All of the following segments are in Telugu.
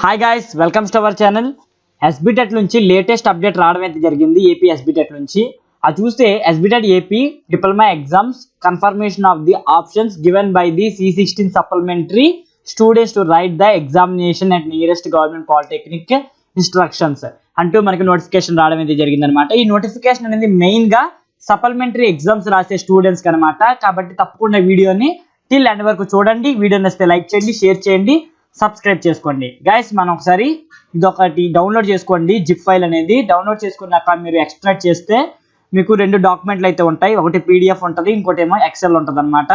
Hi guys, welcomes to our channel. SBTET నుంచి లేటెస్ట్ అప్డేట్ రావడం అయితే జరిగింది. ఏపీ ఎస్బిటెట్ నుంచి అది చూస్తే SBTET AP diploma exams confirmation of the options given by the C16 supplementary students to right the examination at nearest government polytechnic instructions అంటూ మనకి నోటిఫికేషన్ రావడం అయితే జరిగింది అనమాట. ఈ నోటిఫికేషన్ అనేది మెయిన్ గా సప్లిమెంటరీ ఎగ్జామ్స్ రాసే స్టూడెంట్స్ కి అనమాట. కాబట్టి తప్పకుండా వీడియోని టిల్ ఎండ్ వరకు చూడండి. వీడియో నచ్చితే లైక్ చేయండి, షేర్ చేయండి, సబ్స్క్రైబ్ చేసుకోండి. గైస్, మనం ఒకసారి ఇదొకటి డౌన్లోడ్ చేసుకోండి. జిప్ ఫైల్ అనేది డౌన్లోడ్ చేసుకున్నాక మీరు ఎక్స్ట్రాక్ట్ చేస్తే మీకు రెండు డాక్యుమెంట్లు అయితే ఉంటాయి. ఒకటి PDF ఉంటుంది, ఇంకోటి ఏమో ఎక్సెల్ ఉంటుంది అనమాట.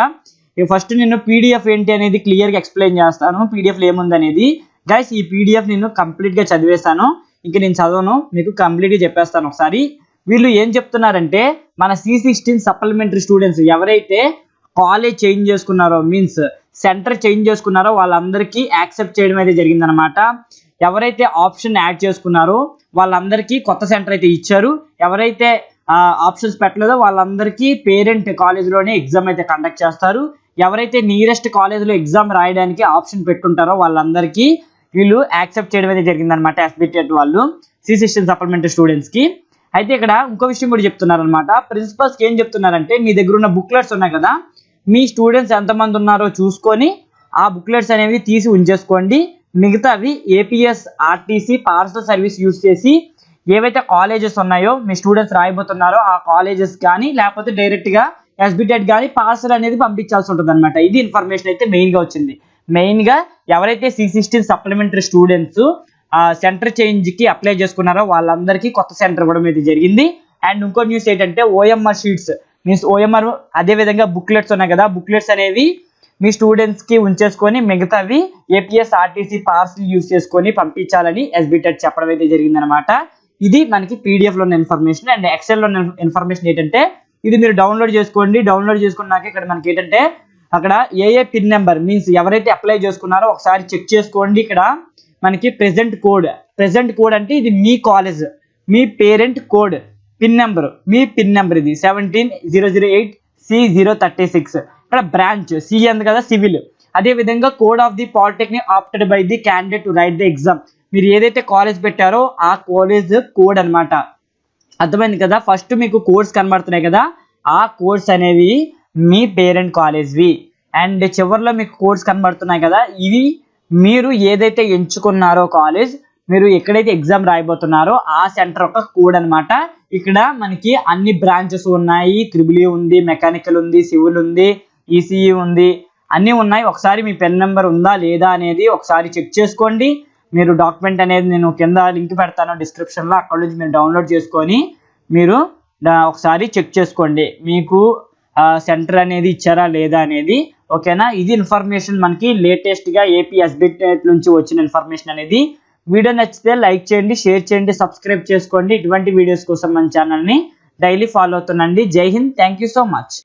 ఫస్ట్ నేను PDF ఏంటి అనేది క్లియర్గా ఎక్స్ప్లెయిన్ చేస్తాను. పీడిఎఫ్లో ఏముంది అనేది. గైస్, ఈ PDF నేను కంప్లీట్గా చదివేస్తాను. ఇంక నేను చదవను, మీకు కంప్లీట్గా చెప్పేస్తాను. ఒకసారి వీళ్ళు ఏం చెప్తున్నారంటే, మన C16 సప్లిమెంటరీ స్టూడెంట్స్ ఎవరైతే కాలేజ్ చేంజ్ చేసుకున్నారో, మీన్స్ సెంటర్ చేంజ్ చేసుకున్నారో వాళ్ళందరికీ యాక్సెప్ట్ చేయడం అయితే జరిగిందనమాట. ఎవరైతే ఆప్షన్ యాడ్ చేసుకున్నారో వాళ్ళందరికీ కొత్త సెంటర్ అయితే ఇచ్చారు. ఎవరైతే ఆప్షన్స్ పెట్టలేదో వాళ్ళందరికీ పేరెంట్ కాలేజ్లోనే ఎగ్జామ్ అయితే కండక్ట్ చేస్తారు. ఎవరైతే నియరెస్ట్ కాలేజ్లో ఎగ్జామ్ రాయడానికి ఆప్షన్ పెట్టుంటారో వాళ్ళందరికీ వీళ్ళు యాక్సెప్ట్ చేయడం అయితే జరిగిందనమాట. ఎస్బిటెట్ వాళ్ళు C16 సప్లిమెంటరీ స్టూడెంట్స్కి. అయితే ఇక్కడ ఇంకో విషయం కూడా చెప్తున్నారు అనమాట. ప్రిన్సిపల్స్కి ఏం చెప్తున్నారంటే, మీ దగ్గర ఉన్న బుక్లెట్స్ ఉన్నాయి కదా, మీ స్టూడెంట్స్ ఎంతమంది ఉన్నారో చూసుకొని ఆ బుక్లెట్స్ అనేవి తీసి ఉంచేసుకోండి. మిగతావి APS RTC parcel service use చేసి ఏవైతే కాలేజెస్ ఉన్నాయో మీ స్టూడెంట్స్ రాయబోతున్నారో ఆ కాలేజెస్ కానీ లేకపోతే డైరెక్ట్గా ఎస్బిటెట్ కానీ పార్సల్ అనేది పంపించాల్సి ఉంటుంది అనమాట. ఇది ఇన్ఫర్మేషన్ అయితే మెయిన్గా వచ్చింది. మెయిన్గా ఎవరైతే C16 సప్లిమెంటరీ స్టూడెంట్స్ సెంటర్ చేంజ్కి అప్లై చేసుకున్నారో వాళ్ళందరికీ కొత్త సెంటర్ కూడా మీద జరిగింది. అండ్ ఇంకో న్యూస్ ఏంటంటే, OMR షీట్స్ మీన్స్ OMR అదేవిధంగా బుక్లెట్స్ ఉన్నాయి కదా, బుక్లెట్స్ అనేవి మీ స్టూడెంట్స్కి ఉంచేసుకొని మిగతావి ఏపీఎస్ ఆర్టీసీ పార్సల్ యూజ్ చేసుకొని పంపించాలని ఎస్బిటెట్ చెప్పడం అయితే జరిగిందనమాట. ఇది మనకి పీడిఎఫ్లో ఉన్న ఇన్ఫర్మేషన్. అండ్ ఎక్సెల్లో ఉన్న ఇన్ఫర్మేషన్ ఏంటంటే, ఇది మీరు డౌన్లోడ్ చేసుకోండి. డౌన్లోడ్ చేసుకున్నాక ఇక్కడ మనకి ఏంటంటే, అక్కడ ఏ పిన్ నెంబర్ మీన్స్ ఎవరైతే అప్లై చేసుకున్నారో ఒకసారి చెక్ చేసుకోండి. ఇక్కడ మనకి ప్రెజెంట్ కోడ్ అంటే ఇది మీ కాలేజ్, మీ పేరెంట్ కోడ్ పిన్ నెంబర్, మీ పిన్ నెంబర్ ఇది 17008C036. ఇక్కడ బ్రాంచ్ సి అంది కదా, సివిల్. అదే విధంగా code of the polytechnic opted by the candidate to right the exam. మీరు ఏదైతే కాలేజ్ పెట్టారో ఆ కాలేజ్ కోడ్ అనమాట. అర్థమైంది కదా. ఫస్ట్ మీకు కోడ్స్ కనబడుతున్నాయి కదా, ఆ కోడ్స్ అనేవి మీ పేరెంట్ కాలేజ్వి. అండ్ చివరిలో మీకు కోడ్స్ కనబడుతున్నాయి కదా, ఇవి మీరు ఏదైతే ఎంచుకున్నారో కాలేజ్, మీరు ఎక్కడైతే ఎగ్జామ్ రాయబోతున్నారో ఆ సెంటర్ ఒక కోడ్ అనమాట. ఇక్కడ మనకి అన్ని బ్రాంచెస్ ఉన్నాయి. త్రిబుల్ ఉంది, మెకానికల్ ఉంది, సివిల్ ఉంది, ECE ఉంది, అన్నీ ఉన్నాయి. ఒకసారి మీ పెన్ నెంబర్ ఉందా లేదా అనేది ఒకసారి చెక్ చేసుకోండి. మీరు డాక్యుమెంట్ అనేది నేను కింద లింక్ పెడతాను డిస్క్రిప్షన్లో, అక్కడ నుంచి మీరు డౌన్లోడ్ చేసుకొని మీరు ఒకసారి చెక్ చేసుకోండి మీకు సెంటర్ అనేది ఇచ్చారా లేదా అనేది. ఓకేనా. ఇది ఇన్ఫర్మేషన్ మనకి లేటెస్ట్గా ఏపీ ఎస్బిటెట్ నుంచి వచ్చిన ఇన్ఫర్మేషన్ అనేది. వీడియో నచ్చితే లైక్ చేయండి, షేర్ చేయండి, సబ్స్క్రైబ్ చేసుకోండి. ఇటువంటి వీడియోస్ కోసం మన ఛానల్ని డైలీ ఫాలో అవుతుండండి. జై హింద్, థ్యాంక్ యూ సో మచ్.